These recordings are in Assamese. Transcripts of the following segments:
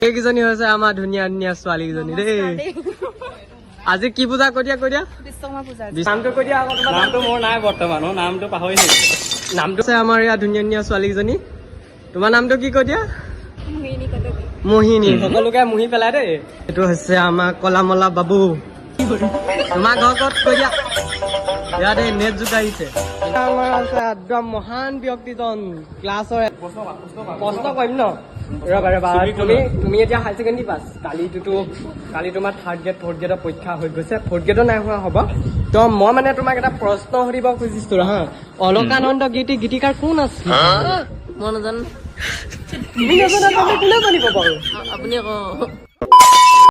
এইকেইজনী হৈছে আমাৰ ধুনীয়া ধুনীয়া ছোৱালীকেইজনী দেই। আজি কি পূজা কৈ দিয়া বিশ্বকৰ্মা পূজা। নামটো কৈ দিয়া। নামটো মোৰ নাই বৰ্তমান, নামটো পাহৰি থাকিলোঁ। নামটো আছে আমাৰ ইয়াত ধুনীয়া ধুনীয়া ছোৱালীকেইজনী। তোমাৰ নামটো কি কৈ দিয়া? মোহিনী। সকলোকে মুহি পেলাই দেই। এইটো হৈছে আমাৰ কলামলা বাবু। তোমাৰ ঘৰ ক'ত কৈ দিয়া। ইয়াত এই নেট জোক আহিছে। আমাৰ আছে একদম মহান ব্যক্তিজন ক্লাছৰ। প্ৰশ্ন কৰিম ন? ৰবা তুমি এতিয়া হায়াৰ ছেকেণ্ডেৰী পাছ। কালি তোমাৰ থাৰ্ড গ্ৰেড ফ'ৰ্থ গ্ৰেডৰ পৰীক্ষা হৈ গৈছে। ফ'ৰ্থ গ্ৰেডৰ নাই হোৱা হ'ব। তো মই মানে তোমাক এটা প্ৰশ্ন সুধিব খুজিছো হা। অলকানন্দ গীতিকাৰ কোন আছে? মই নাজানো। তুমি নাজানা তেন্তে কোনে জানিব বাৰু? আপুনি আকৌ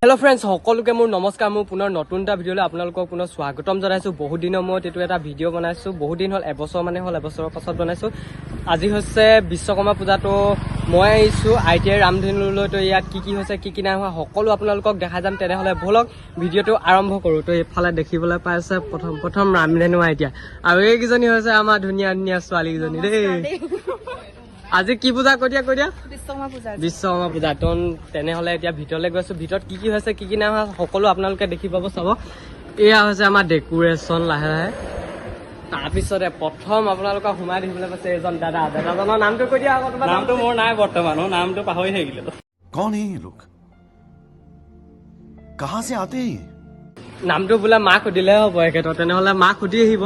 হেল্ল' ফ্ৰেণ্ডছ, সকলোকে মোৰ নমস্কাৰ। মোৰ পুনৰ নতুন এটা ভিডিঅ'লৈ আপোনালোকক পুনৰ স্বাগতম জনাইছোঁ। বহুত দিনৰ মূৰত এইটো এটা ভিডিঅ' বনাইছোঁ। বহুত দিন হ'ল, এবছৰ মানে হ'ল, এবছৰৰ পাছত বনাইছোঁ। আজি হৈছে বিশ্বকৰ্মা পূজাটো। মই আহিছোঁ ITI ৰামধেনুলৈ। তো ইয়াত কি হৈছে কি নাই হোৱা সকলো আপোনালোকক দেখাই যাম। তেনেহ'লে ব'লক ভিডিঅ'টো আৰম্ভ কৰোঁ। তো এইফালে দেখিবলৈ পাই আছে প্ৰথম ৰামধেনু এতিয়া। আৰু এইকেইজনী হৈছে আমাৰ ধুনীয়া ধুনীয়া ছোৱালীকেইজনী দেই। আজি কি পূজা কৈ দিয়া বিশ্বকৰ্মা পূজা। তেনেহ'লে এতিয়া ভিতৰলৈ গৈছোঁ। ভিতৰত কি হৈছে কি নাই হোৱা সকলো আপোনালোকে দেখি পাব, চাব। এয়া হৈছে আমাৰ ডেকোৰেশ্যন লাহে লাহে। তাৰপিছতে প্ৰথম আপোনালোকক সোমাই দেখিবলৈ পাইছে এজন দাদাজনৰ নামটো কৈ দিয়া। নামটো মোৰ নাই বৰ্তমান, নামটো পাহৰি থাকিলোঁ। कौन है ये लोग? कहाँ से आते हैं? নামটো বোলে মাক সুধিলেহে হ'ব এখেতৰ। তেনেহ'লে মাক সুধি আহিব।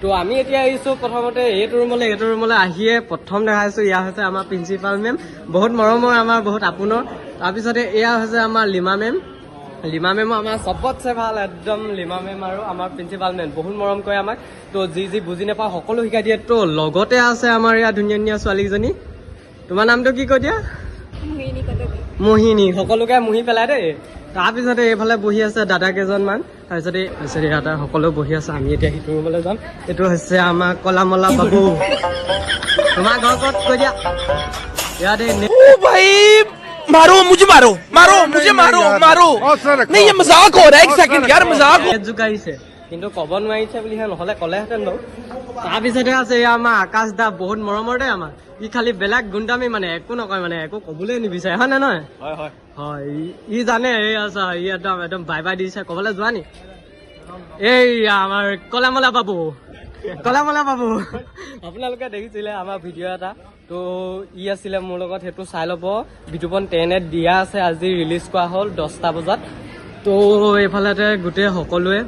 তো আমি এতিয়া আহিছোঁ প্ৰথমতে এইটো ৰুমলৈ আহিয়ে প্ৰথম দেখাইছোঁ। এয়া হৈছে আমাৰ প্ৰিন্সিপাল মেম, বহুত মৰমৰ, আমাৰ বহুত আপোনৰ। তাৰপিছতে এয়া হৈছে আমাৰ লিমা মেমো আমাৰ চবতছে ভাল একদম। লিমা মেম আৰু আমাৰ প্ৰিন্সিপাল মেম বহুত মৰম কৰে আমাক। তো যি বুজি নাপাওঁ সকলো শিকাই দিয়ে। তো লগতে আছে আমাৰ ইয়াত ধুনীয়া ধুনীয়া ছোৱালীকেইজনী। তোমাৰ নামটো কি কৈ দিয়া? মোহিনী। সকলোকে মুহি পেলাই দেই। তাৰপিছতে এইফালে বহি আছে দাদা কেইজনমান। তাৰপিছতে ইয়াতে সকলো বহি আছে। আমি এতিয়া সিটো ৰুমলৈ যাম। এইটো হৈছে আমাৰ কলামলা বাবু। তোমাৰ ঘৰ ক'ত কৈ দিয়া। ইয়াতে জোক আহিছে, কিন্তু ক'ব নোৱাৰিছে বুলিহে, নহ'লে ক'লেহেঁতেন বাৰু। তাৰপিছতে আছে এয়া আমাৰ আকাশ দা, বহুত মৰমৰ দেই আমাৰ। ই খালি বেলেগ গুণ্ডামি, মানে একো নকয়, মানে একো ক'বলৈ নিবিচাৰে, হয় নে নহয়? হয়, ই জানে। এই আছা ই একদম বাই দিছে। ক'বলৈ যোৱা নি? এই আমাৰ কলামলা বাবু। আপোনালোকে দেখিছিলে আমাৰ ভিডিঅ' এটা। তো ই আছিলে মোৰ লগত, সেইটো চাই ল'ব। বিতুপন 10 দিয়া আছে, আজি ৰিলিজ কৰা হ'ল 10টা বজাত। তো এইফালতে গোটেই সকলোৱে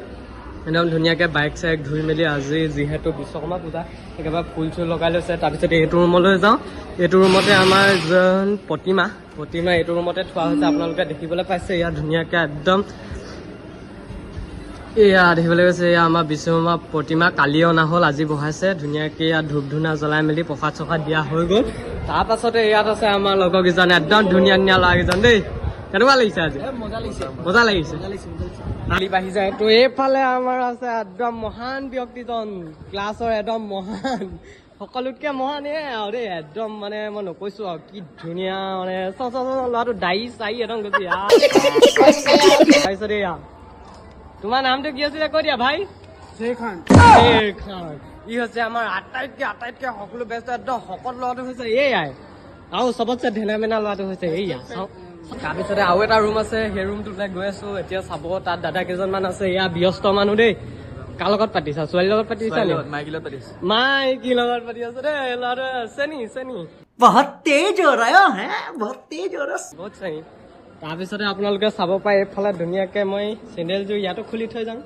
একদম ধুনীয়াকৈ বাইক চাইক ধুই মেলি, আজি যিহেতু বিশ্বকৰ্মা পূজা একেবাৰে ফুল চুল লগাই লৈছে। তাৰপিছতে এইটো ৰুমলৈ যাওঁ। এইটো ৰুমতে আমাৰ এজন প্ৰতিমা এইটো ৰুমতে থোৱা হৈছে। আপোনালোকে দেখিবলৈ পাইছে ইয়াত ধুনীয়াকৈ একদম। এয়া দেখিবলৈ গৈছে, এয়া আমাৰ বিশ্বকৰ্মা প্ৰতিমা কালি অনা হ'ল, আজি বহাইছে ধুনীয়াকৈ। ইয়াত ধূপ ধূনা জ্বলাই মেলি প্ৰসাদ চসাদ দিয়া হৈ গ'ল। তাৰপাছতে ইয়াত আছে আমাৰ লগৰকেইজন, একদম ধুনীয়া ধুনীয়া ল'ৰাকেইজন দেই। কেনেকুৱা লাগিছে আজি? মজা লাগিছে। বাঢ়ি যায়। তো এইফালে আমাৰ আছে একদম মহান ব্যক্তিজন ক্লাছৰ, একদম মহান, সকলোতকে মহান আৰু দেই। একদম মানে মই নকৈছোঁ আৰু কি ধুনীয়া, মানে ল'ৰাটো দাড়ি চাৰি একদম গৈছে। তাৰপিছত এয়া তোমাৰ নামটো কি আছিলে কৈ দিয়া ভাই? শ্বেৰ খান। ই হৈছে আমাৰ আটাইতকৈ সকলো বেষ্ট, একদম শকত ল'ৰাটো হৈছে এয়াই। আৰু চবতছে ধেনা মেনা ল'ৰাটো হৈছে এইয়া। তাৰপিছতে আৰু এটা ৰুম আছে, সেই ৰুমটোলৈ গৈ আছো এতিয়া চাব। তাত দাদা কেইজনমান আছে। এয়া ব্যস্ত মানুহ দেই। কাৰ লগত পাতিছা? ছোৱালীৰ লগত পাতিছা? মাইকী লগত পাতি আছো দেই। ল'ৰাটো চেনি বহুত তেজ বহুত চেনি। তাৰপিছতে আপোনালোকে চাব পাৰে এইফালে ধুনীয়াকৈ মই চেণ্ডেলযোৰ ইয়াতো খুলি থৈ যাম,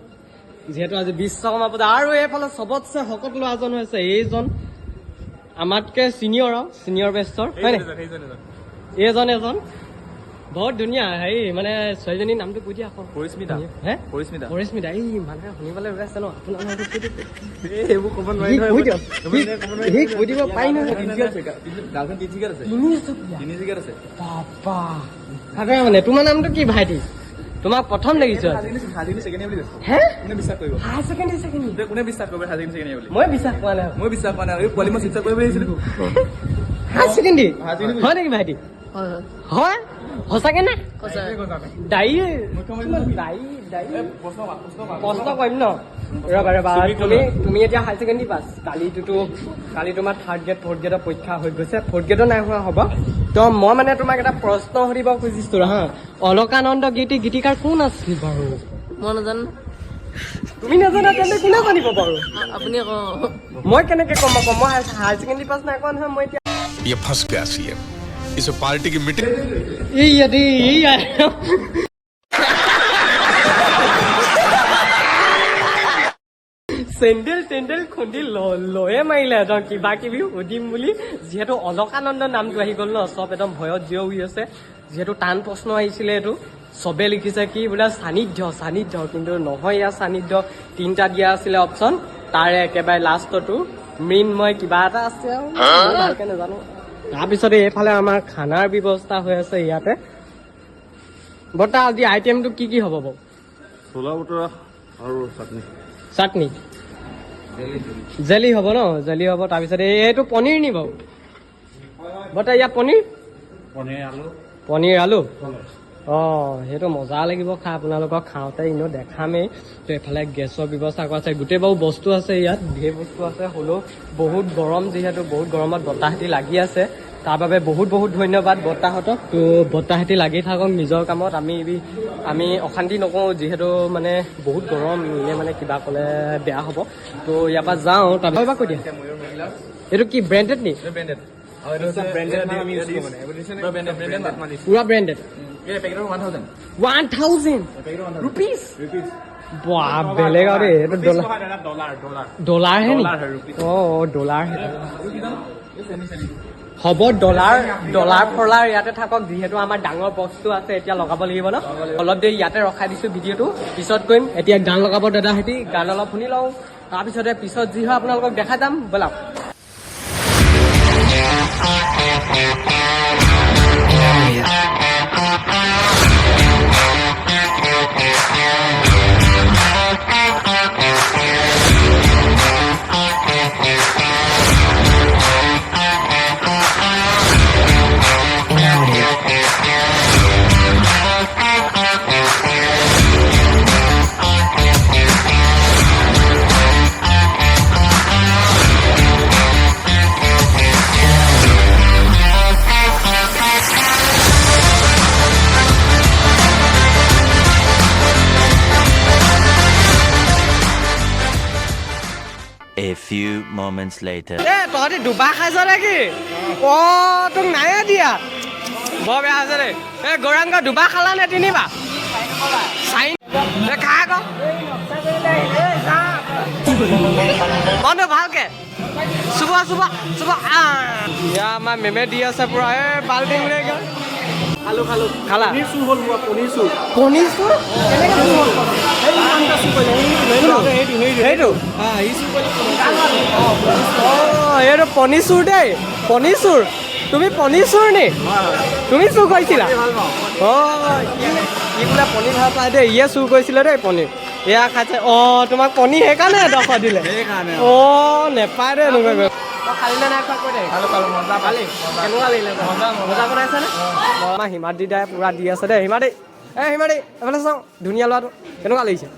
যিহেতু আজি বিশ্বকৰ্মা পূজা। আৰু এইফালে চবতছে শকত ল'ৰাজন হৈছে এইজন, আমাতকৈ ছিনিয়ৰ বেষ্টৰ, হয় নে? এজন বহুত ধুনীয়া। হেৰি মানে ছোৱালীজনীৰ নামটো কৈ দিয়া আকৌ। পৰিস্মিতা। এই মানুহে শুনিবলৈ ৰৈ আছে ন, আপোনাৰ এইবোৰ ক'ব নোৱাৰি। কৈ দিব পাৰি নহয়। মানে তোমাৰ নামটো কি ভাইটি? তোমাক প্ৰথম দেখিছো। মই বিশ্বাস পোৱা নাই। হয় নেকি ভাইটি? হয় সঁচাকে নে সঁচা দায়ী প্ৰশ্ন কৰিম ন ৰবা ৰবা তুমি এতিয়া হায়াৰ ছেকেণ্ডেৰী পাছ কালি তোমাৰ থাৰ্ড গ্ৰেড ফ'ৰ্থ গ্ৰেডৰ পৰীক্ষা হৈ গৈছে ফ'ৰ্থ গ্ৰেডৰ নাই হোৱা হ'ব তো মই মানে তোমাক এটা প্ৰশ্ন সুধিব খুজিছো হা অলকানন্দ গীতিকাৰ কোন আছিল বাৰু মই নাজানো তুমি নাজানা তেন্তে কোনে জানিব বাৰু আপুনি কওক মই কেনেকে কম আকৌ মই হায়াৰ ছেকেণ্ডেৰী পাছ নাই কৰা নহয় মই এতিয়া ये फंस गया सीएम इसे पार्टी की मीटिंग চেণ্ডেল খুন্দি লয়ে মাৰিলে একদম কিবা কিবি সুধিম বুলি যিহেতু অলকানন্দ নামটো আহি গ'ল ন চব একদম ভয়ত জিৰ হৈ আছে যিহেতু টান প্ৰশ্ন আহিছিলে এইটো চবে লিখিছে কি বোলে সান্নিধ্য কিন্তু নহয় ইয়াৰ সান্নিধ্য তিনিটা দিয়া আছিলে অপশ্যন তাৰে একেবাৰে লাষ্টটো মৃন্ময় কিবা এটা আছে আৰু মই ভালকে নাজানো তাৰপিছতে এইফালে আমাৰ খানাৰ ব্যৱস্থা হৈ আছে ইয়াতে বৰ্তা আজি আইটেমটো কি হ'ব বাৰু छोला भटूरा और चटनी চাটনি জেলি হ'ব ন জেলি হ'ব তাৰপিছত এইটো পনীৰ নি বাৰু বৰ্তা ইয়াত পনীৰ আলু অঁ সেইটো মজা লাগিব খাই আপোনালোকক খাওঁতে এনেও দেখামেই তো এইফালে গেছৰ ব্যৱস্থা কৰা আছে গোটেই বাৰু বস্তু আছে ইয়াত ঢেৰ বস্তু আছে হ'লেও বহুত গৰম যিহেতু বহুত গৰমত বতাহতি লাগি আছে তাৰ বাবে বহুত ধন্যবাদ বৰ্তাহঁতক তো বৰ্তাহঁতি লাগি থাকক নিজৰ কামত আমি অশান্তি নকৰোঁ যিহেতু মানে বহুত গৰম এনে মানে কিবা ক'লে বেয়া হ'ব তো ইয়াৰ পৰা যাওঁ তাৰপৰা কৈ দিয়া এইটো কি ব্ৰেণ্ডেড নি পুৰা ব্ৰেণ্ডেড 1000 rupees বাহ বেলেগ আৰু এইটো ডলাৰ হে নি অঁ ডলাৰ হ'ব ডলাৰ ফলাৰ ইয়াতে থাকক যিহেতু আমাৰ ডাঙৰ বস্তু আছে এতিয়া লগাব লাগিব ন অলপ দেৰি ইয়াতে ৰখাই দিছোঁ ভিডিঅ'টো পিছত কৰিম এতিয়া গান লগাব দাদাহঁতি গান অলপ শুনি লওঁ তাৰপিছতে পিছত যি হয় আপোনালোকক দেখাই যাম ব'লা A few moments later. তহঁতি দুবাৰ খাইছ নেকি তোক নাইয়ে দিয়া বৰ বেয়া হৈছে দেই গৌৰাংগ দুবাৰ খালা নে তিনিবাৰ খা আকৌ মনটো ভালকে চুব এতিয়া আমাৰ মেমে দি আছে পুৰা বাল্টি উলিয়াই গ'ল খালা পনীৰ চুৰ এইটো পনীৰ চুৰ দেই পনীৰ চুৰ তুমি পনীৰ চুৰ নি তুমি চুৰ কৰিছিলা অঁ ই বোলে পনীৰ ভাল পায় দেই ইয়ে চুৰ কৰিছিলে দেই পনীৰ এয়া খাইছে অঁ তোমাক পনীৰ সেইকাৰণে এডোখৰ দিলে অঁ নেপায় দেই এনেকুৱা খালি নে নাই খোৱা কৈ দে মজা পালি কেনেকুৱা লাগিলে মজা বনাইছেনে আমাৰ হিমাদ্ৰী দাই পূৰা দি আছে দেই হিমাদ্ৰী এইফালে চাওঁ ধুনীয়া ল'ৰাটো কেনেকুৱা লাগিছে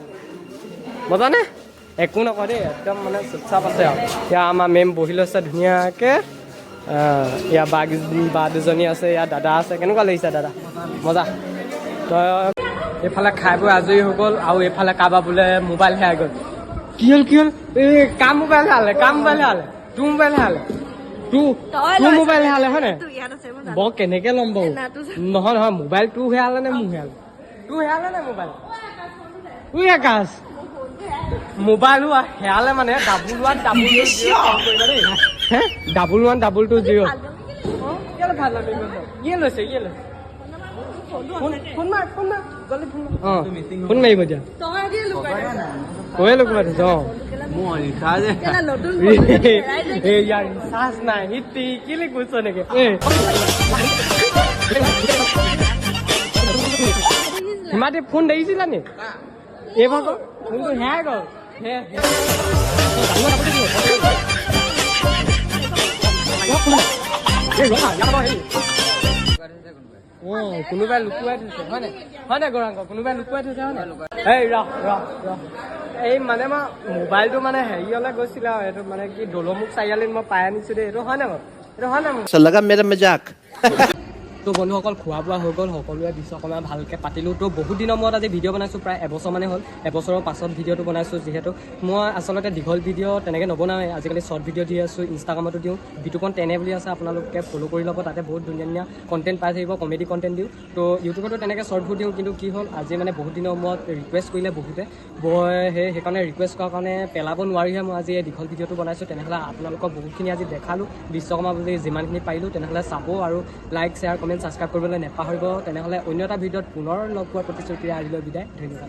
মজা নে একো নকয় দেই একদম মানে চুপচাপ আছে আৰু এতিয়া আমাৰ মেম বহি লৈছে ধুনীয়াকৈ ইয়াৰ বা দুজনী আছে ইয়াৰ দাদা আছে কেনেকুৱা লাগিছে দাদা মজা তই এইফালে খাই বৈ আজৰি হৈ গ'ল আৰু এইফালে কাৰোবাৰ বোলে মোবাইল হেৰাই গ'ল কি হ'ল এই কাৰ মোবাইল হেৰালে তোৰ মোবাইল হেৰালে তোৰ মোবাইল হেৰালে হয় নাই বৰ কেনেকৈ ল'ম বাৰু নহয় মোবাইল তোৰ হেৰালে নে মোৰ হেৰালে তোৰ হেৰালে নে মোবাইল তোৰ আকাশ মোবাইল হেৰালে মানে $100 ইয়ে লৈছে ফোন মাৰ অঁ ফোন মাৰিব এতিয়া কৈয়ে লুকুৱাই থৈছে অঁ ইয়াৰ ৰিচাৰ্জ নাই সি কেলে কৈছ নেকি হিমাতি ফোন দেখিছিলা নি এইবাৰ ফোনটো হেৰাই গ'ল কোনোবাই লুকুৱাই থৈছে হয় নাই গৌৰাংগ কোনোবাই লুকুৱাই থৈছে হয় নাই এই ৰ এই মানে মই মোবাইলটো মানে হেৰিয়লৈ গৈছিলে আৰু এইটো মানে কি দলমুখ চাৰিআলিত মই পাই আনিছোঁ দেই এইটো হয় নাই বাৰু এইটো হয় নাই लगा मेरा मजाक তো বন্ধুসকল খোৱা বোৱা হৈ গ'ল সকলোৱে বিশ্বকৰ্মা ভালকৈ পাতিলোঁ তো বহুত দিনৰ মূৰত আজি ভিডিঅ' বনাইছোঁ প্ৰায় এবছৰ মানে হ'ল এবছৰৰ পাছত ভিডিঅ'টো বনাইছোঁ যিহেতু মই আচলতে দীঘল ভিডিঅ' তেনেকৈ নবনাওঁৱে আজিকালি শ্বৰ্ট ভিডিঅ' দি আছোঁ ইনষ্টাগ্ৰামতো দিওঁ বিটুপন তেনে বুলি আছে আপোনালোকে ফ'ল' কৰি ল'ব তাতে বহুত ধুনীয়া কণ্টেণ্ট পাই থাকিব কমেডি কণ্টেণ্ট দিওঁ তো ইউটিউবতো তেনেকৈ শ্বৰ্টবোৰ দিওঁ কিন্তু কি হ'ল আজি মানে বহুত দিনৰ মূৰত ৰিকুৱেষ্ট কৰিলে বহুতে মই সেইকাৰণে ৰিকুৱেষ্ট কৰাৰ কাৰণে পেলাব নোৱাৰিহে মই আজি এই দীঘল ভিডিঅ'টো বনাইছোঁ তেনেহ'লে আপোনালোকক বহুতখিনি আজি দেখালোঁ বিশ্বকৰ্মা বুলি যিমানখিনি পাৰিলোঁ তেনেহ'লে চাব আৰু লাইক শ্বেয়াৰ কমেণ্ট ছাবস্ক্ৰাইব কৰিবলৈ নেপাহৰিব তেনেহ'লে অন্য এটা ভিডিঅ'ত পুনৰ লগ পোৱাৰ প্ৰতিশ্ৰুতি আজিলৈ বিদায় ধন্যবাদ